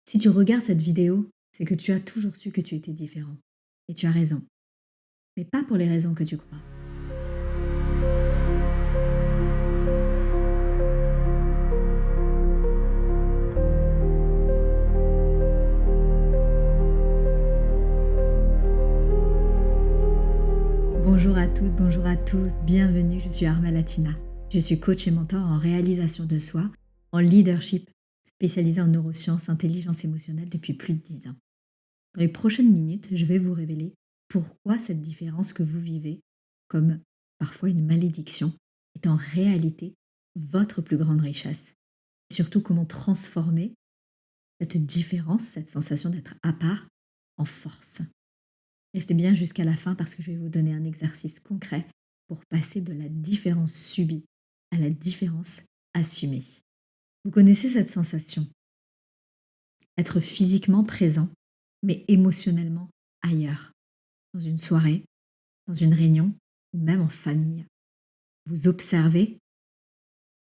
Si tu regardes cette vidéo, c'est que tu as toujours su que tu étais différent. Et tu as raison, mais pas pour les raisons que tu crois. Bonjour à toutes, bonjour à tous, bienvenue, je suis Arma Latina. Je suis coach et mentor en réalisation de soi, en leadership, spécialisée en neurosciences, intelligence émotionnelle depuis plus de 10 ans. Dans les prochaines minutes, je vais vous révéler pourquoi cette différence que vous vivez, comme parfois une malédiction, est en réalité votre plus grande richesse. Et surtout comment transformer cette différence, cette sensation d'être à part, en force. Restez bien jusqu'à la fin parce que je vais vous donner un exercice concret pour passer de la différence subie à la différence assumée. Vous connaissez cette sensation? Être physiquement présent, mais émotionnellement ailleurs. Dans une soirée, dans une réunion ou même en famille. Vous observez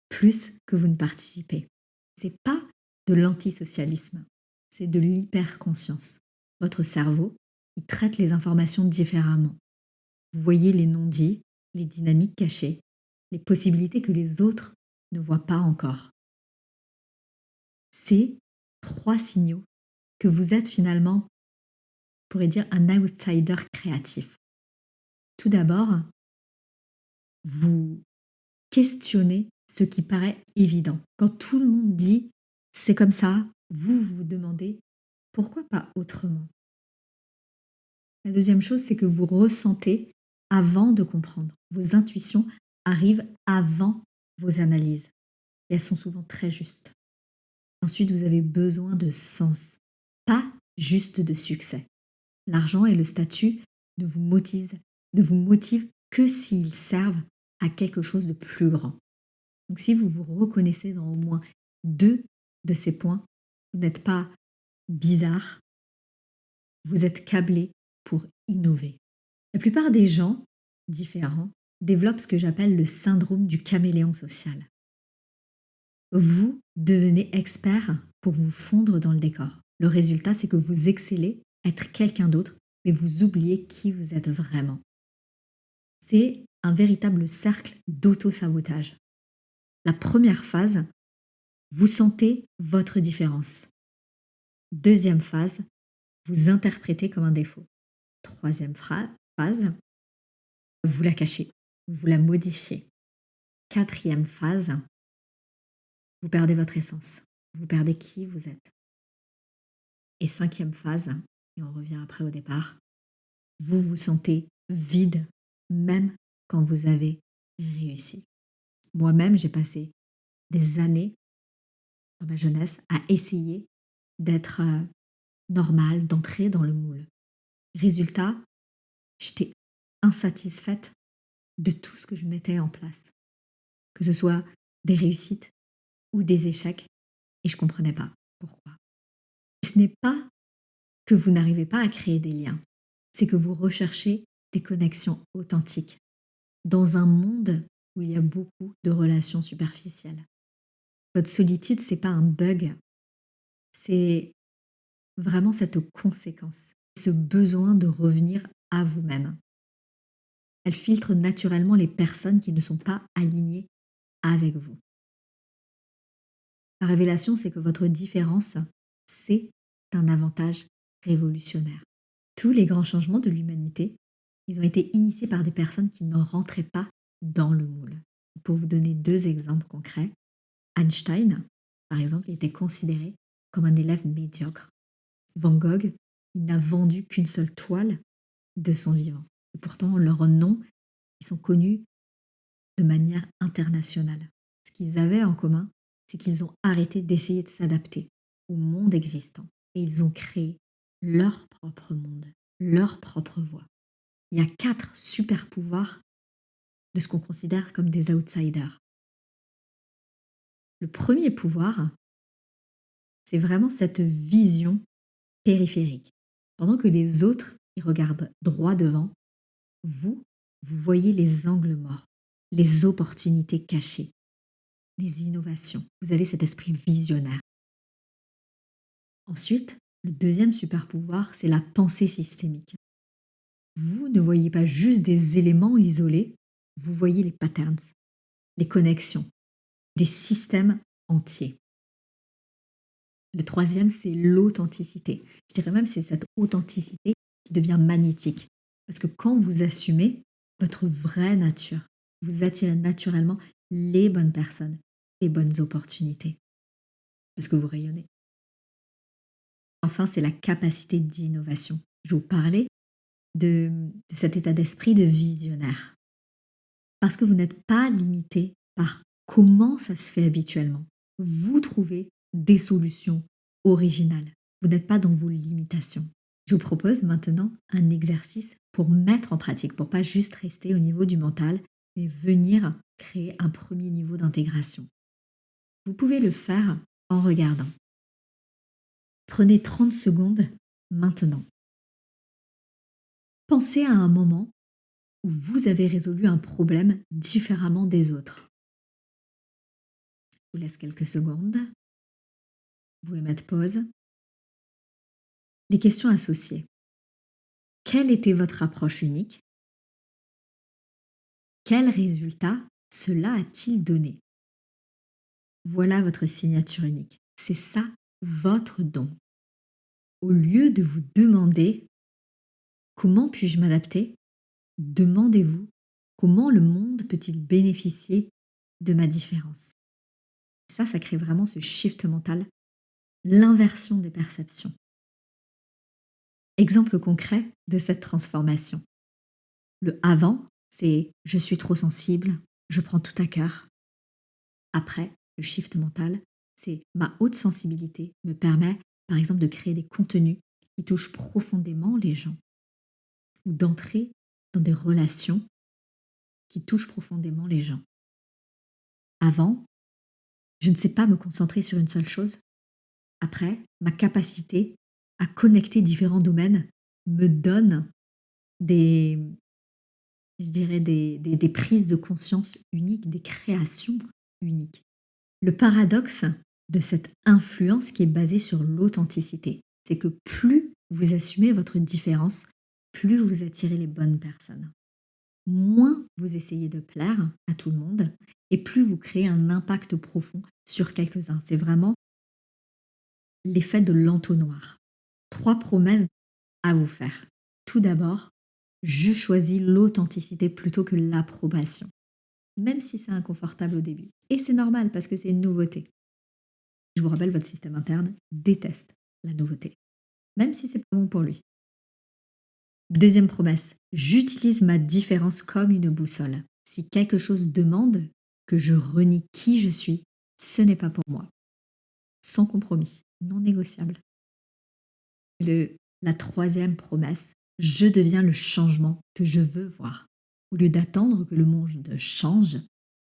plus que vous ne participez. C'est pas de l'antisocialisme, c'est de l'hyperconscience. Votre cerveau, il traite les informations différemment. Vous voyez les non-dits, les dynamiques cachées, les possibilités que les autres ne voient pas encore. C'est 3 signaux que vous êtes finalement, on pourrait dire, un outsider créatif. Tout d'abord, vous questionnez ce qui paraît évident. Quand tout le monde dit c'est comme ça, vous vous demandez pourquoi pas autrement. La deuxième chose, c'est que vous ressentez avant de comprendre. Vos intuitions arrivent avant vos analyses et elles sont souvent très justes. Ensuite, vous avez besoin de sens, pas juste de succès. L'argent et le statut ne vous motivent que s'ils servent à quelque chose de plus grand. Donc si vous vous reconnaissez dans au moins 2 de ces points, vous n'êtes pas bizarre, vous êtes câblé pour innover. La plupart des gens différents développent ce que j'appelle le syndrome du caméléon social. Vous devenez expert pour vous fondre dans le décor. Le résultat, c'est que vous excellez à être quelqu'un d'autre, mais vous oubliez qui vous êtes vraiment. C'est un véritable cercle d'auto-sabotage. La première phase, vous sentez votre différence. Deuxième phase, vous interprétez comme un défaut. Troisième phase, vous la cachez, vous la modifiez. Quatrième phase, vous perdez votre essence, vous perdez qui vous êtes. Et cinquième phase, et on revient après au départ, vous vous sentez vide même quand vous avez réussi. Moi-même, j'ai passé des années dans ma jeunesse à essayer d'être normale, d'entrer dans le moule. Résultat, j'étais insatisfaite de tout ce que je mettais en place, que ce soit des réussites ou des échecs, et je ne comprenais pas pourquoi. Et ce n'est pas que vous n'arrivez pas à créer des liens, c'est que vous recherchez des connexions authentiques dans un monde où il y a beaucoup de relations superficielles. Votre solitude, c'est pas un bug, c'est vraiment cette conséquence, ce besoin de revenir à vous-même. Elle filtre naturellement les personnes qui ne sont pas alignées avec vous. La révélation, c'est que votre différence, c'est un avantage révolutionnaire. Tous les grands changements de l'humanité, ils ont été initiés par des personnes qui ne rentraient pas dans le moule. Pour vous donner 2 exemples concrets, Einstein, par exemple, il était considéré comme un élève médiocre. Van Gogh, il n'a vendu qu'une seule toile de son vivant. Et pourtant, leurs noms, ils sont connus de manière internationale. Ce qu'ils avaient en commun, c'est qu'ils ont arrêté d'essayer de s'adapter au monde existant et ils ont créé leur propre monde, leur propre voie. Il y a 4 super pouvoirs de ce qu'on considère comme des outsiders. Le premier pouvoir, c'est vraiment cette vision périphérique. Pendant que les autres, ils regardent droit devant, vous voyez les angles morts, les opportunités cachées, les innovations. Vous avez cet esprit visionnaire. Ensuite, le deuxième super pouvoir, c'est la pensée systémique. Vous ne voyez pas juste des éléments isolés, vous voyez les patterns, les connexions, des systèmes entiers. Le troisième, c'est l'authenticité. Je dirais même c'est cette authenticité qui devient magnétique. Parce que quand vous assumez votre vraie nature, vous attirez naturellement les bonnes personnes, les bonnes opportunités. Parce que vous rayonnez. Enfin, c'est la capacité d'innovation. Je vous parlais de cet état d'esprit de visionnaire. Parce que vous n'êtes pas limité par comment ça se fait habituellement. Vous trouvez des solutions originales. Vous n'êtes pas dans vos limitations. Je vous propose maintenant un exercice pour mettre en pratique, pour pas juste rester au niveau du mental, mais venir créer un premier niveau d'intégration. Vous pouvez le faire en regardant. Prenez 30 secondes maintenant. Pensez à un moment où vous avez résolu un problème différemment des autres. Je vous laisse quelques secondes. Vous pouvez mettre pause. Les questions associées. Quelle était votre approche unique? Quel résultat cela a-t-il donné? Voilà votre signature unique. C'est ça votre don. Au lieu de vous demander comment puis-je m'adapter, demandez-vous comment le monde peut-il bénéficier de ma différence. Ça crée vraiment ce shift mental, l'inversion des perceptions. Exemple concret de cette transformation. Le avant, c'est je suis trop sensible, je prends tout à cœur. Après, le shift mental, c'est ma haute sensibilité me permet, par exemple, de créer des contenus qui touchent profondément les gens ou d'entrer dans des relations qui touchent profondément les gens. Avant, je ne sais pas me concentrer sur une seule chose. Après, ma capacité à connecter différents domaines me donne des, je dirais des prises de conscience uniques, des créations uniques. Le paradoxe de cette influence qui est basée sur l'authenticité, c'est que plus vous assumez votre différence, plus vous attirez les bonnes personnes. Moins vous essayez de plaire à tout le monde et plus vous créez un impact profond sur quelques-uns. C'est vraiment l'effet de l'entonnoir. 3 promesses à vous faire. Tout d'abord, je choisis l'authenticité plutôt que l'approbation, même si c'est inconfortable au début. Et c'est normal parce que c'est une nouveauté. Je vous rappelle, votre système interne déteste la nouveauté, même si c'est pas bon pour lui. Deuxième promesse, j'utilise ma différence comme une boussole. Si quelque chose demande que je renie qui je suis, ce n'est pas pour moi. Sans compromis, non négociable. La troisième promesse, je deviens le changement que je veux voir. Au lieu d'attendre que le monde change,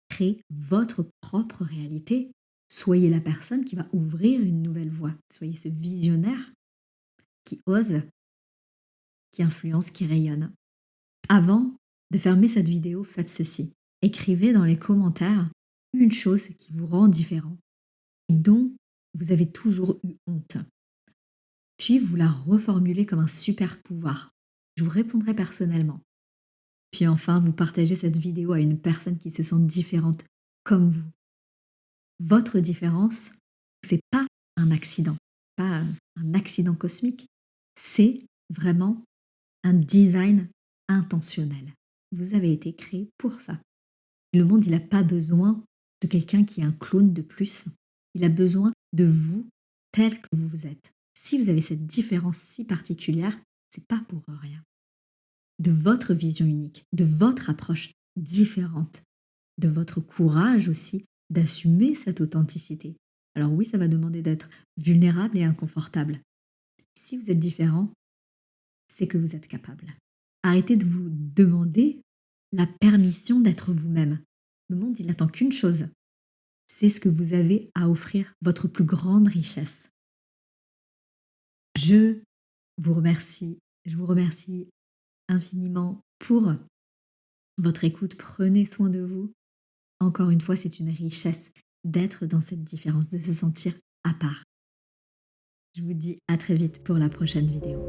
créez votre propre réalité. Soyez la personne qui va ouvrir une nouvelle voie. Soyez ce visionnaire qui ose, qui influence, qui rayonne. Avant de fermer cette vidéo, faites ceci. Écrivez dans les commentaires une chose qui vous rend différent et dont vous avez toujours eu honte. Puis vous la reformulez comme un super pouvoir. Je vous répondrai personnellement. Puis enfin, vous partagez cette vidéo à une personne qui se sent différente comme vous. Votre différence, c'est pas un accident, pas un accident cosmique, c'est vraiment un design intentionnel. Vous avez été créé pour ça. Le monde, il n'a pas besoin de quelqu'un qui est un clone de plus. Il a besoin de vous tel que vous êtes. Si vous avez cette différence si particulière, c'est pas pour rien. De votre vision unique, de votre approche différente, de votre courage aussi d'assumer cette authenticité. Alors oui, ça va demander d'être vulnérable et inconfortable. Si vous êtes différent, c'est que vous êtes capable. Arrêtez de vous demander la permission d'être vous-même. Le monde, il n'attend qu'une chose. C'est ce que vous avez à offrir, votre plus grande richesse. Je vous remercie infiniment pour votre écoute. Prenez soin de vous. Encore une fois, c'est une richesse d'être dans cette différence, de se sentir à part. Je vous dis à très vite pour la prochaine vidéo.